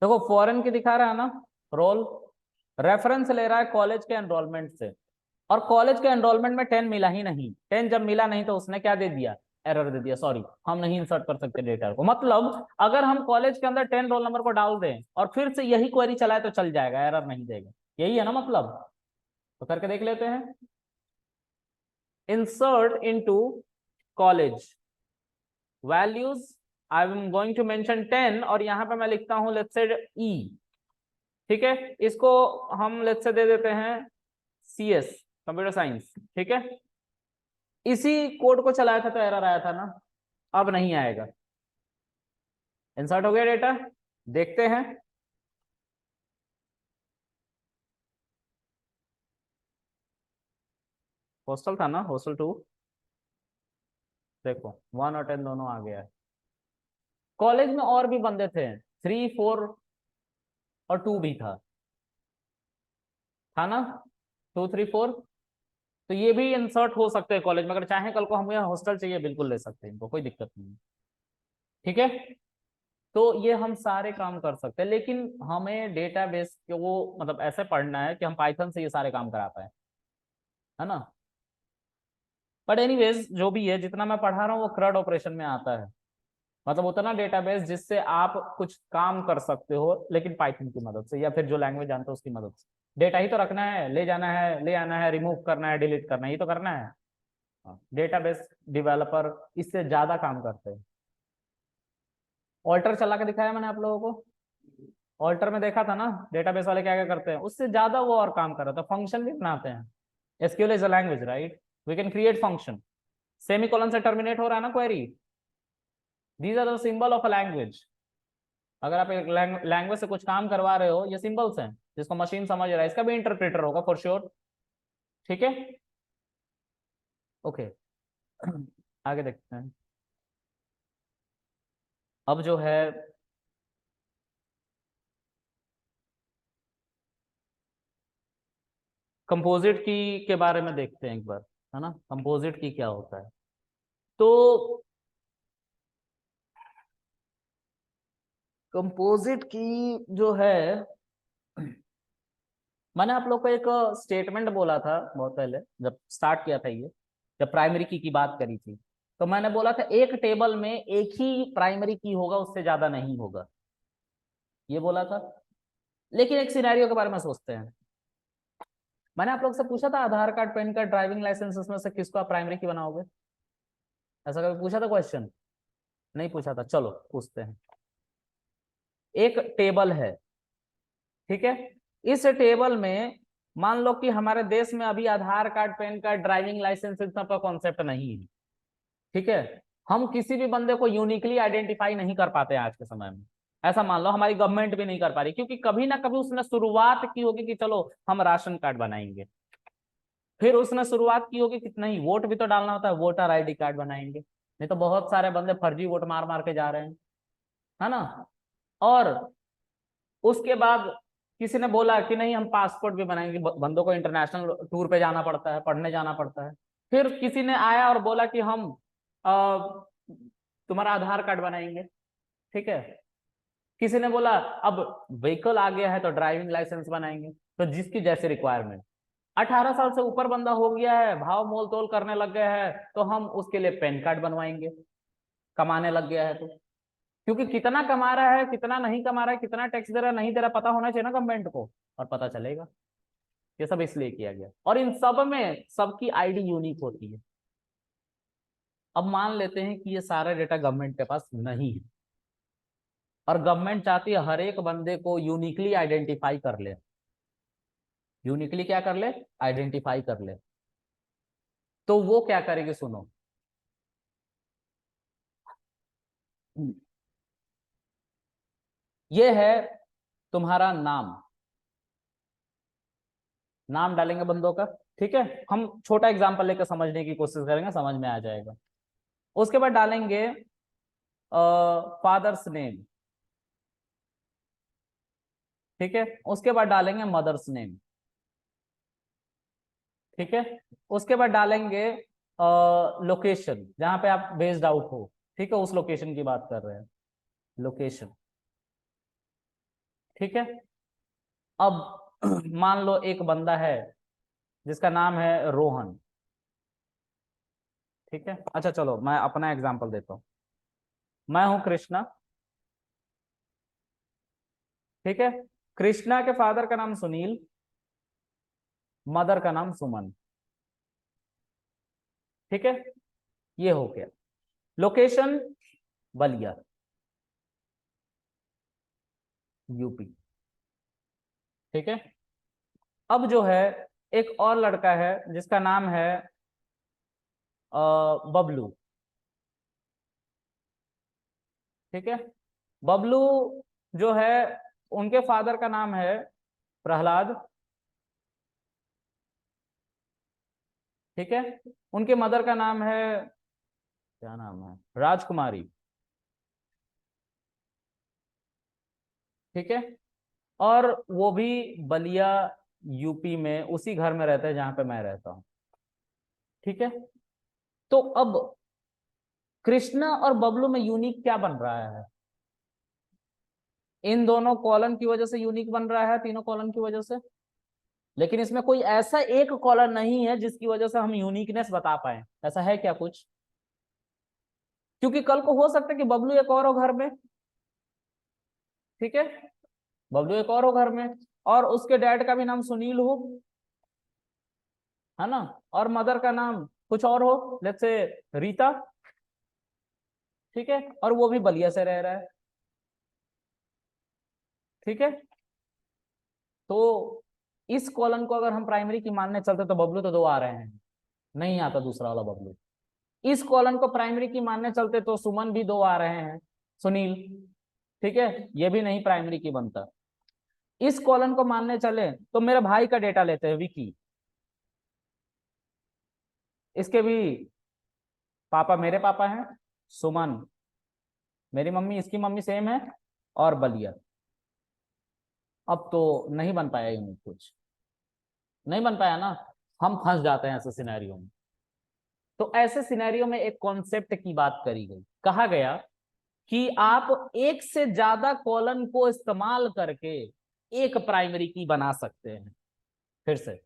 देखो फॉरेन की दिखा रहा है ना रोल, रेफरेंस ले रहा है कॉलेज के एनरोलमेंट से, और कॉलेज के एनरोलमेंट में 10 मिला ही नहीं। 10 जब मिला नहीं तो उसने क्या दे दिया, एरर दे दिया, सॉरी हम नहीं इंसर्ट कर सकते डेटा को। मतलब अगर हम कॉलेज के अंदर 10 रोल नंबर को डाल दें और फिर से यही क्वेरी चलाए तो चल जाएगा, एरर नहीं देगा। यही है ना मतलब, तो करके देख लेते हैं। Insert into college values, I am going to mention 10 और यहां पे मैं लिखता हूं लेट्स से ई। ठीक है, इसको हम लेट्स से दे देते हैं CS, कंप्यूटर साइंस। ठीक है, इसी कोड को चलाया था तो एरर आया था ना, अब नहीं आएगा। इंसर्ट हो गया डेटा, देखते हैं। हॉस्टल था ना, हॉस्टल 2, देखो 1 और 10 दोनों आ गया है। कॉलेज में और भी बंदे थे, 3 4 और 2 भी था ना, 2 3 4। तो ये भी इंसर्ट हो सकते हैं कॉलेज में, अगर चाहें कल को हमें हॉस्टल चाहिए बिल्कुल ले सकते हैं, इनको कोई दिक्कत नहीं है। ठीक है, तो ये हम सारे काम कर सकते हैं, लेकिन हमें डेटाबेस को मतलब ऐसे पढ़ना है कि हम पाइथन से ये सारे काम करा पाए, है ना। बट एनीवेज जो भी है, जितना मैं पढ़ा रहा हूँ वो CRUD ऑपरेशन में आता है, मतलब उतना डेटाबेस जिससे आप कुछ काम कर सकते हो, लेकिन पाइथन की मदद से या फिर जो लैंग्वेज जानते हो उसकी मदद से। डेटा ही तो रखना है, ले जाना है, ले आना है, रिमूव करना है, डिलीट करना है, ये तो करना है। डेटाबेस डेवलपर इससे ज्यादा काम करते हैं। ऑल्टर चला के दिखाया मैंने आप लोगों को, ऑल्टर में देखा था ना डेटाबेस वाले क्या क्या करते हैं, उससे ज्यादा वो और काम कर रहा था, फंक्शन भी बनाते हैं। SQL is a language right, we can create function. Semicolon से टर्मिनेट हो रहा है ना query, these are the symbol of a language. अगर आप एक लैंग्वेज से कुछ काम करवा रहे हो, ये सिंबल्स हैं जिसको मशीन समझ रहा है, इसका भी इंटरप्रेटर होगा फॉर श्योर। ठीक है, ओके। आगे देखते हैं। अब जो है कंपोजिट की के बारे में देखते हैं एक बार, है ना, कंपोजिट की क्या होता है। तो कंपोजिट की जो है, मैंने आप लोग को एक स्टेटमेंट बोला था बहुत पहले जब स्टार्ट किया था ये, जब प्राइमरी की बात करी थी, तो मैंने बोला था एक टेबल में एक ही प्राइमरी की होगा, उससे ज्यादा नहीं होगा, ये बोला था। लेकिन एक सिनेरियो के बारे में सोचते हैं। मैंने आप लोग से पूछा था Aadhaar card, PAN card, driving licence, इसमें से किसको आप प्राइमरी की बनाओगे, ऐसा कभी पूछा था क्वेश्चन? नहीं पूछा था, चलो पूछते हैं। एक टेबल है, ठीक है, इस टेबल में मान लो कि हमारे देश में अभी Aadhaar card, PAN card, driving licence इन सब का कॉन्सेप्ट नहीं है। ठीक है, हम किसी भी बंदे को यूनिकली आइडेंटिफाई नहीं कर पाते आज के समय में। ऐसा मान लो हमारी गवर्नमेंट भी नहीं कर पा रही, क्योंकि कभी ना कभी उसने शुरुआत की होगी कि चलो हम राशन कार्ड बनाएंगे, फिर उसने शुरुआत की होगी कि नहीं वोट भी तो डालना होता है, वोटर ID कार्ड बनाएंगे। नहीं तो बहुत सारे बंदे फर्जी वोट मार मार के जा रहे हैं, है ना। और उसके बाद किसी ने बोला कि नहीं हम पासपोर्ट भी बनाएंगे, बंदों को इंटरनेशनल टूर पे जाना पड़ता है, पढ़ने जाना पड़ता है। फिर किसी ने आया और बोला कि हम तुम्हारा आधार कार्ड बनाएंगे। ठीक है, किसी ने बोला अब व्हीकल आ गया है तो ड्राइविंग लाइसेंस बनाएंगे। तो जिसकी जैसी रिक्वायरमेंट, 18 साल से ऊपर बंदा हो गया है, भाव मोल तोल करने लग गया है, तो हम उसके लिए पैन कार्ड बनवाएंगे, कमाने लग गया है तो। क्योंकि कितना कमा रहा है, कितना नहीं कमा रहा है, कितना टैक्स दे रहा है नहीं दे रहा, पता होना चाहिए ना गवर्नमेंट को, और पता चलेगा। ये सब इसलिए किया गया, और इन सब में सबकी ID यूनिक होती है। अब मान लेते हैं कि ये सारा डेटा गवर्नमेंट के पास नहीं है, और गवर्नमेंट चाहती है हर एक बंदे को यूनिकली आइडेंटिफाई कर ले। यूनिकली क्या कर ले, आइडेंटिफाई कर ले। तो वो क्या करेगी, सुनो। ये है तुम्हारा नाम, नाम डालेंगे बंदों का। ठीक है, हम छोटा एग्जांपल लेकर समझने की कोशिश करेंगे, समझ में आ जाएगा। उसके बाद डालेंगे फादर्स नेम। ठीक है, उसके बाद डालेंगे मदर्स नेम। ठीक है, उसके बाद डालेंगे लोकेशन जहां पे आप बेस्ड आउट हो। ठीक है, उस लोकेशन की बात कर रहे हैं, लोकेशन। ठीक है। अब मान लो एक बंदा है जिसका नाम है रोहन। ठीक है, अच्छा चलो मैं अपना एग्जांपल देता हूं। मैं हूं कृष्णा। ठीक है, कृष्णा के फादर का नाम सुनील, मदर का नाम सुमन। ठीक है, ये हो गया। Location Ballia, UP. ठीक है, अब जो है एक और लड़का है जिसका नाम है बबलू। ठीक है, बबलू जो है उनके फादर का नाम है प्रहलाद। ठीक है, उनके मदर का नाम है, क्या नाम है, राजकुमारी। ठीक है, और वो भी बलिया यूपी में उसी घर में रहते हैं जहां पे मैं रहता हूं। ठीक है, तो अब कृष्णा और बबलू में यूनिक क्या बन रहा है? इन दोनों कॉलन की वजह से यूनिक बन रहा है, तीनों कॉलन की वजह से। लेकिन इसमें कोई ऐसा एक कॉलन नहीं है जिसकी वजह से हम यूनिकनेस बता पाए। ऐसा है क्या कुछ? क्योंकि कल को हो सकता है कि बबलू एक और हो घर में। ठीक है, बबलू एक और हो घर में, और उसके डैड का भी नाम सुनील हो, है ना, और मदर का नाम कुछ और हो, लेट्स से रीता। ठीक है, और वो भी बलिया से रह रहा है। ठीक है, तो इस कॉलन को अगर हम प्राइमरी की मानने चलते तो बबलू तो दो आ रहे हैं, नहीं आता दूसरा वाला बबलू। इस कॉलन को प्राइमरी की मानने चलते तो सुमन भी दो आ रहे हैं, सुनील। ठीक है, ये भी नहीं प्राइमरी की बनता। इस कॉलन को मानने चले तो मेरे भाई का डेटा लेते हैं, विकी। इसके भी पापा मेरे पापा हैं, सुमन मेरी मम्मी, इसकी मम्मी सेम है, और बलिया। अब तो नहीं बन पाया यूनिट, कुछ नहीं बन पाया ना। हम फंस जाते हैं ऐसे सिनेरियो में। तो ऐसे सिनेरियो में एक कॉन्सेप्ट की बात करी गई, कहा गया कि आप एक से ज्यादा कॉलन को इस्तेमाल करके एक प्राइमरी की बना सकते हैं। फिर से,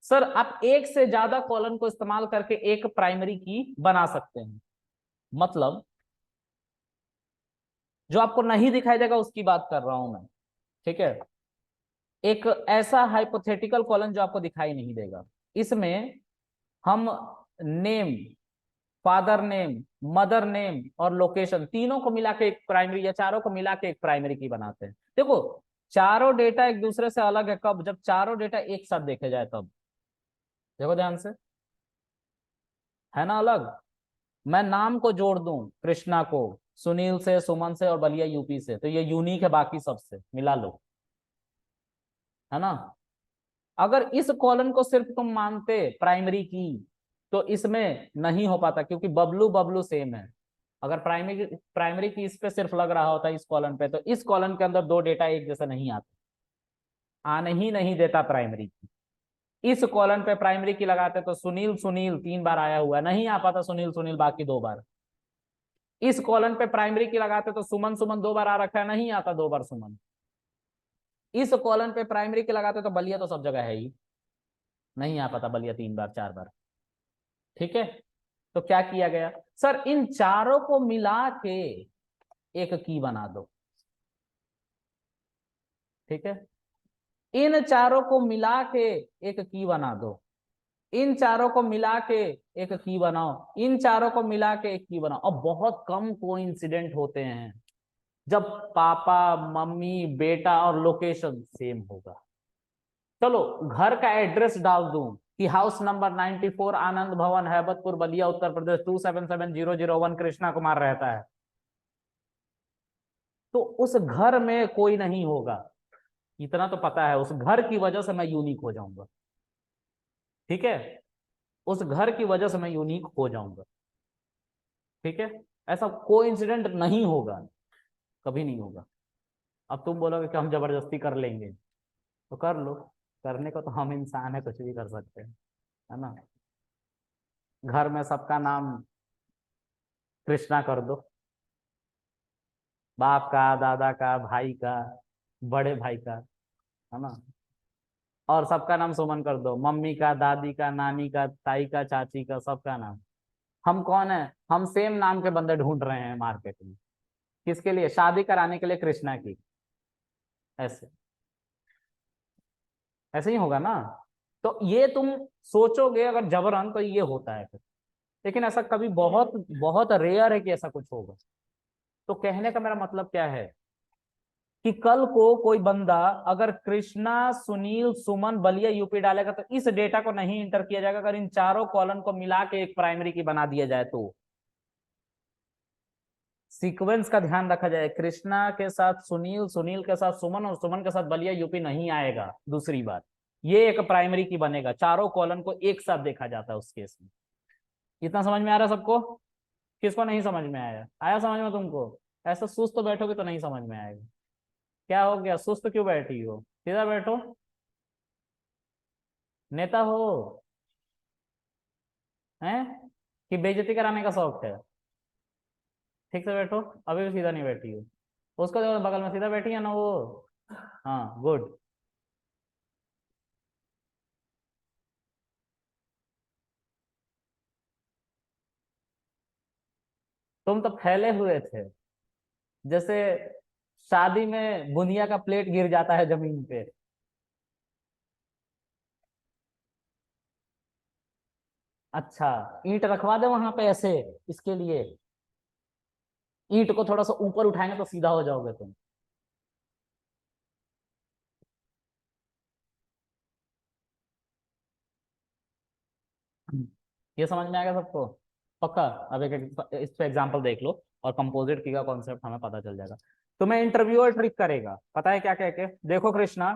सर आप एक से ज्यादा कॉलन को इस्तेमाल करके एक प्राइमरी की बना सकते हैं, मतलब जो आपको नहीं दिखाई देगा उसकी बात कर रहा हूं मैं। ठीक है, एक ऐसा हाइपोथेटिकल कॉलन जो आपको दिखाई नहीं देगा, इसमें हम name, father name, mother name और लोकेशन तीनों को मिला के एक प्राइमरी, या चारों को मिला के एक प्राइमरी की बनाते हैं। देखो, चारों डेटा एक दूसरे से अलग है कब? जब चारों डेटा एक साथ देखे जाए तब। देखो ध्यान से, है ना अलग। मैं नाम को जोड़ दूं कृष्णा को सुनील से, सुमन से और बलिया यूपी से, तो ये यूनिक है बाकी सबसे, मिला लो, है ना। अगर इस कॉलन को सिर्फ तुम मानते प्राइमरी की तो इसमें नहीं हो पाता, क्योंकि बबलू बबलू सेम है। अगर प्राइमरी प्राइमरी की इस पे सिर्फ लग रहा होता इस कॉलन पे, तो इस कॉलन के अंदर दो डेटा एक जैसा नहीं आता, आने ही नहीं देता प्राइमरी की। इस कॉलन पे प्राइमरी की लगाते तो सुनील सुनील तीन बार आया हुआ, नहीं आ पाता सुनील सुनील बाकी दो बार। इस कॉलन पे प्राइमरी की लगाते तो सुमन सुमन दो बार आ रखा है, नहीं आता दो बार सुमन। इस कॉलन पे प्राइमरी की लगाते तो बलिया तो सब जगह है ही, नहीं आ पाता बलिया तीन बार चार बार। ठीक है, तो क्या किया गया, सर इन चारों को मिला के एक की बना दो। ठीक है, इन चारों को मिला के एक की बना दो, इन चारों को मिला के एक की बनाओ, इन चारों को मिला के एक की बनाओ। अब बहुत कम कोइंसिडेंट होते हैं जब पापा, मम्मी, बेटा और लोकेशन सेम होगा। चलो घर का एड्रेस डाल दूं कि हाउस नंबर 94 आनंद भवन, हैबतपुर, बलिया, उत्तर प्रदेश 277001, कृष्णा कुमार रहता है, तो उस घर में कोई नहीं होगा। इतना तो पता है, उस घर की वजह से मैं यूनिक हो जाऊंगा। ठीक है, उस घर की वजह से मैं यूनिक हो जाऊंगा। ठीक है, ऐसा कोई इंसिडेंट नहीं होगा, कभी नहीं होगा। अब तुम बोलोगे कि हम जबरदस्ती कर लेंगे, तो कर लो, करने को तो हम इंसान है, कुछ भी कर सकते हैं, है ना। घर में सबका नाम कृष्णा कर दो, बाप का, दादा का, भाई का, बड़े भाई का, है ना। और सबका नाम सुमन कर दो, मम्मी का, दादी का, नानी का, ताई का, चाची का, सबका नाम। हम कौन है? हम सेम नाम के बंदे ढूंढ रहे हैं मार्केट में। किसके लिए? शादी कराने के लिए कृष्णा की। ऐसे ऐसे ही होगा ना। तो ये तुम सोचोगे अगर जबरन तो ये होता है फिर। लेकिन ऐसा कभी बहुत बहुत रेयर है कि ऐसा कुछ होगा। तो कहने का मेरा मतलब क्या है कि कल को कोई बंदा अगर कृष्णा, सुनील, सुमन, बलिया, यूपी डालेगा तो इस डेटा को नहीं इंटर किया जाएगा अगर इन चारों कॉलम को मिला के एक प्राइमरी की बना दिया जाए तो। सीक्वेंस का ध्यान रखा जाए, कृष्णा के साथ सुनील, सुनील के साथ सुमन और सुमन के साथ बलिया, यूपी नहीं आएगा। दूसरी बात, ये एक प्राइमरी की बनेगा, चारों कॉलम को एक साथ देखा जाता है उस केस में। इतना समझ में आ रहा है सबको? किसको नहीं समझ में आया? आया समझ में तुमको? ऐसा सुस्त बैठोगे तो नहीं समझ में आएगा। क्या हो गया, सुस्त क्यों बैठी हो? सीधा बैठो। नेता हो हैं कि बेइज्जती कराने का शौक है? ठीक से बैठो। अभी भी सीधा नहीं बैठी हो। उसको देखो बगल में सीधा बैठी है ना वो। हाँ, गुड। तुम तो फैले हुए थे, जैसे शादी में बुनिया का प्लेट गिर जाता है जमीन पे। अच्छा, ईंट रखवा दे वहां पे ऐसे, इसके लिए ईंट को थोड़ा सा ऊपर उठाएंगे तो सीधा हो जाओगे तुम। ये समझ में आएगा सबको? पक्का? अब एक इस पे एग्जांपल देख लो और कंपोजिट की का कॉन्सेप्ट हमें पता चल जाएगा। तुम्हें इंटरव्यूअर ट्रिक करेगा, पता है क्या कह के? देखो कृष्णा,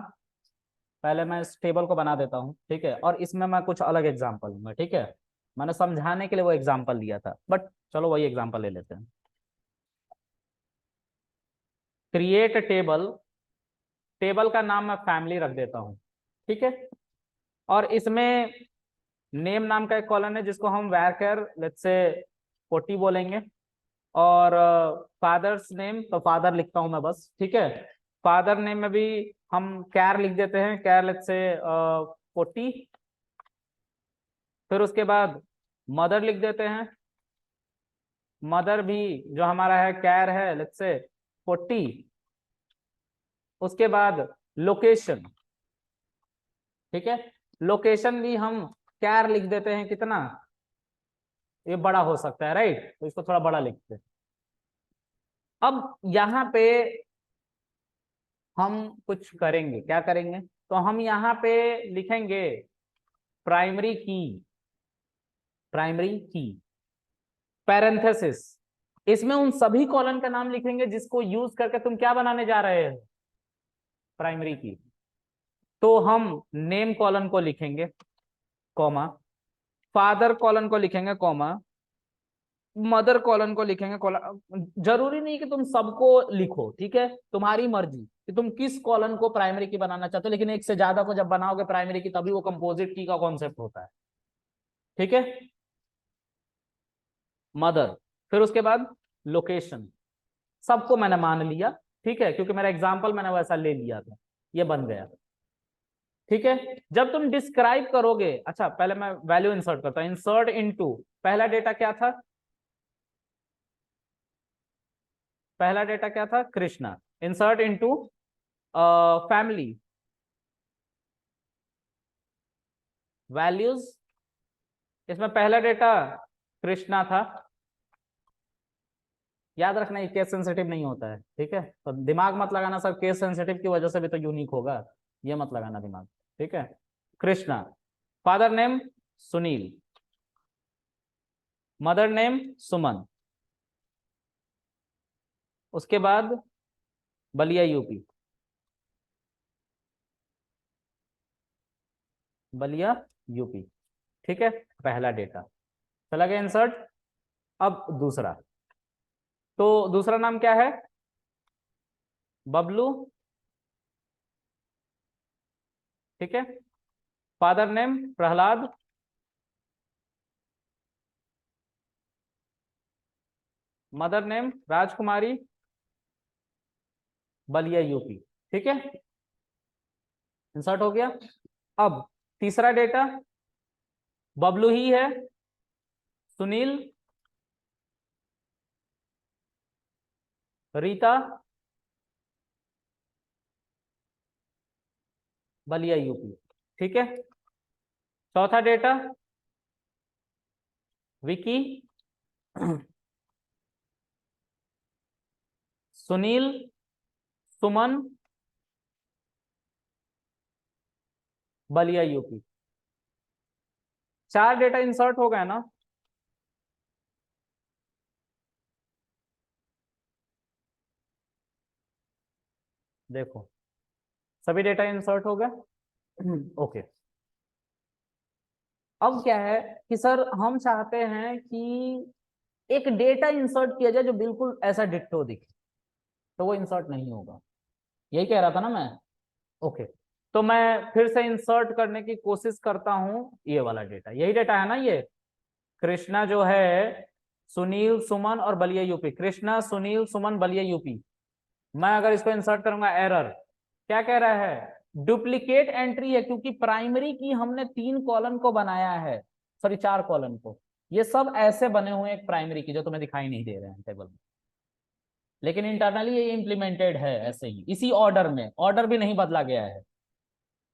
पहले मैं इस टेबल को बना देता हूँ, ठीक है, और इसमें मैं कुछ अलग एग्जांपल लूंगा, ठीक है। मैंने समझाने के लिए वो एग्जांपल लिया था, बट चलो वही एग्जांपल ले लेते हैं। क्रिएट टेबल, टेबल का नाम मैं फैमिली रख देता हूँ, ठीक है। और इसमें नेम नाम का एक कॉलम है जिसको हम वैरकर लेट्स से 40 बोलेंगे। और फादर्स नेम तो फादर लिखता हूं मैं बस, ठीक है। फादर नेम में भी हम कैर लिख देते हैं, कैर लेट्स से 40। फिर उसके बाद मदर लिख देते हैं, मदर भी जो हमारा है कैर है लेट्स से 40। उसके बाद लोकेशन, ठीक है, लोकेशन भी हम कैर लिख देते हैं, कितना? ये बड़ा हो सकता है, राइट, तो इसको थोड़ा बड़ा लिखते हैं। अब यहाँ पे हम कुछ करेंगे, क्या करेंगे? तो हम यहाँ पे लिखेंगे प्राइमरी की, प्राइमरी की पैरेंथेसिस। इसमें उन सभी कॉलम का नाम लिखेंगे जिसको यूज करके तुम क्या बनाने जा रहे हो? प्राइमरी की। तो हम नेम कॉलम को लिखेंगे, कॉमा, फादर कॉलम को लिखेंगे, कॉमा, मदर कॉलन को लिखेंगे, कॉलन। जरूरी नहीं कि तुम सबको लिखो, ठीक है, तुम्हारी मर्जी कि तुम किस कॉलन को प्राइमरी की बनाना चाहते हो, लेकिन एक से ज्यादा को जब बनाओगे प्राइमरी की तभी वो कंपोजिट की का कॉन्सेप्ट होता है, ठीक है। मदर, फिर उसके बाद लोकेशन, सबको मैंने मान लिया, ठीक है, क्योंकि मेरा एग्जाम्पल मैंने वैसा ले लिया था, ये बन गया, ठीक है। जब तुम डिस्क्राइब करोगे, अच्छा पहले मैं वैल्यू इंसर्ट करता हूं, इंसर्ट इनटू, पहला डेटा क्या था? पहला डेटा क्या था? Krishna. Insert into family, values, इसमें पहला डेटा कृष्णा था। याद रखना ये केस सेंसिटिव नहीं होता है, ठीक है, तो दिमाग मत लगाना सर केस सेंसिटिव की वजह से भी तो यूनिक होगा, ये मत लगाना दिमाग, ठीक है। Krishna, father name Sunil, mother name Suman, उसके बाद बलिया यूपी, बलिया यूपी, ठीक है। पहला डेटा चला गया इंसर्ट। अब दूसरा, तो दूसरा नाम क्या है? बबलू, ठीक है। Father name Prahlad, mother name राजकुमारी, बलिया यूपी, ठीक है, इंसर्ट हो गया। अब तीसरा डेटा बबलू ही है, सुनील, रीता, बलिया यूपी। ठीक है, चौथा डेटा विकी, सुनील, सुमन, बलिया यूपी। 4 डेटा इंसर्ट हो गए ना। देखो सभी डेटा इंसर्ट हो गए। ओके, अब क्या है कि सर हम चाहते हैं कि एक डेटा इंसर्ट किया जाए जो बिल्कुल ऐसा डिट्टो दिखे, तो वो इंसर्ट नहीं होगा, यही कह रहा था ना मैं। ओके, तो मैं फिर से इंसर्ट करने की कोशिश करता हूं ये वाला डेटा, यही डेटा है ना ये, कृष्णा जो है, सुनील, सुमन और बलिया यूपी, कृष्णा, सुनील, सुमन, बलिया यूपी। मैं अगर इसको इंसर्ट करूंगा, एरर, क्या कह रहा है, डुप्लीकेट एंट्री है, क्योंकि प्राइमरी की हमने 3 कॉलम को बनाया है, सॉरी 4 कॉलम को। ये सब ऐसे बने हुए हैं एक प्राइमरी की जो तुम्हें दिखाई नहीं दे रहे हैं टेबल में, लेकिन इंटरनली ये इम्प्लीमेंटेड है ऐसे ही, इसी ऑर्डर में, ऑर्डर भी नहीं बदला गया है,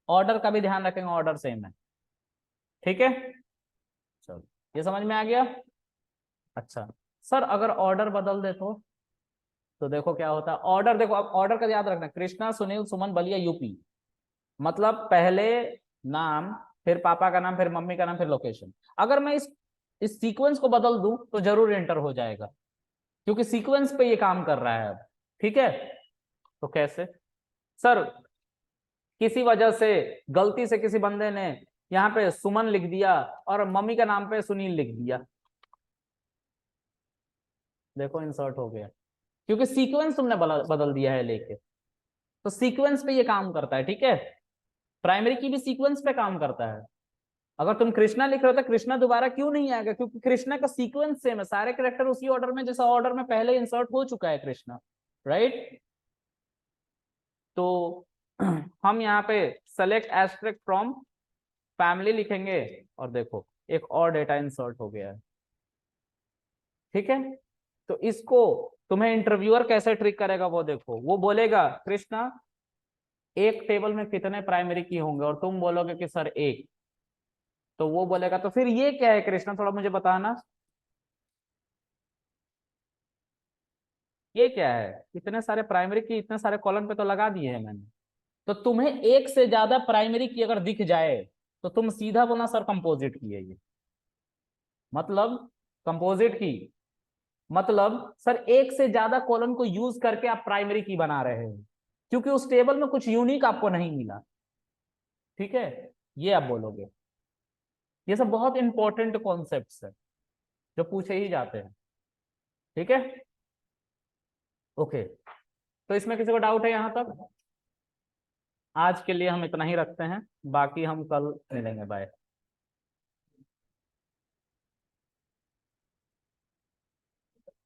ऑर्डर का भी ध्यान रखेंगे, ऑर्डर सेम है। ठीक है, चलो ये समझ में आ गया। अच्छा सर, अगर ऑर्डर बदल दे तो देखो क्या होता है, ऑर्डर देखो, अब ऑर्डर का याद रखना, कृष्णा, सुनील, सुमन, बलिया यूपी, मतलब पहले नाम, फिर पापा का नाम, फिर मम्मी का नाम, फिर लोकेशन। अगर मैं इस सीक्वेंस को बदल दूं तो जरूर एंटर हो जाएगा, क्योंकि सीक्वेंस पे ये काम कर रहा है अब। ठीक है, तो कैसे सर, किसी वजह से गलती से किसी बंदे ने यहाँ पे सुमन लिख दिया और मम्मी का नाम पे सुनील लिख दिया, देखो इंसर्ट हो गया, क्योंकि सीक्वेंस तुमने बदल दिया है लेके, तो सीक्वेंस पे ये काम करता है। ठीक है, प्राइमरी की भी सीक्वेंस पे काम करता है। अगर तुम कृष्णा लिख रहे हो तो कृष्णा दोबारा क्यों नहीं आएगा, क्योंकि कृष्णा का सीक्वेंस सेम है, सारे कैरेक्टर उसी ऑर्डर में जैसा ऑर्डर में पहले इंसर्ट हो चुका है कृष्णा, राइट। तो हम यहाँ पे सेलेक्ट एस्ट्रिक्ट फ्रॉम फैमिली लिखेंगे और देखो एक और डेटा इंसर्ट हो गया है। ठीक है, तो इसको तुम्हें इंटरव्यूअर कैसे ट्रिक करेगा वो देखो, वो बोलेगा कृष्णा एक टेबल में कितने प्राइमरी की होंगे, और तुम बोलोगे कि सर एक, तो वो बोलेगा तो फिर ये क्या है कृष्णा, थोड़ा मुझे बताना, ये क्या है, इतने सारे प्राइमरी की इतने सारे कॉलम पे तो लगा दिए हैं मैंने। तो तुम्हें एक से ज्यादा प्राइमरी की अगर दिख जाए तो तुम सीधा बोलना सर कंपोजिट की है ये, मतलब कंपोजिट की, मतलब सर एक से ज्यादा कॉलम को यूज करके आप प्राइमरी की बना रहे हो, क्योंकि उस टेबल में कुछ यूनिक आपको नहीं मिला। ठीक है, ये आप बोलोगे। ये सब बहुत इंपॉर्टेंट कॉन्सेप्ट्स है जो पूछे ही जाते हैं। ठीक है, ओके, तो इसमें किसी को डाउट है यहां तक? आज के लिए हम इतना ही रखते हैं, बाकी हम कल मिलेंगे, बाय।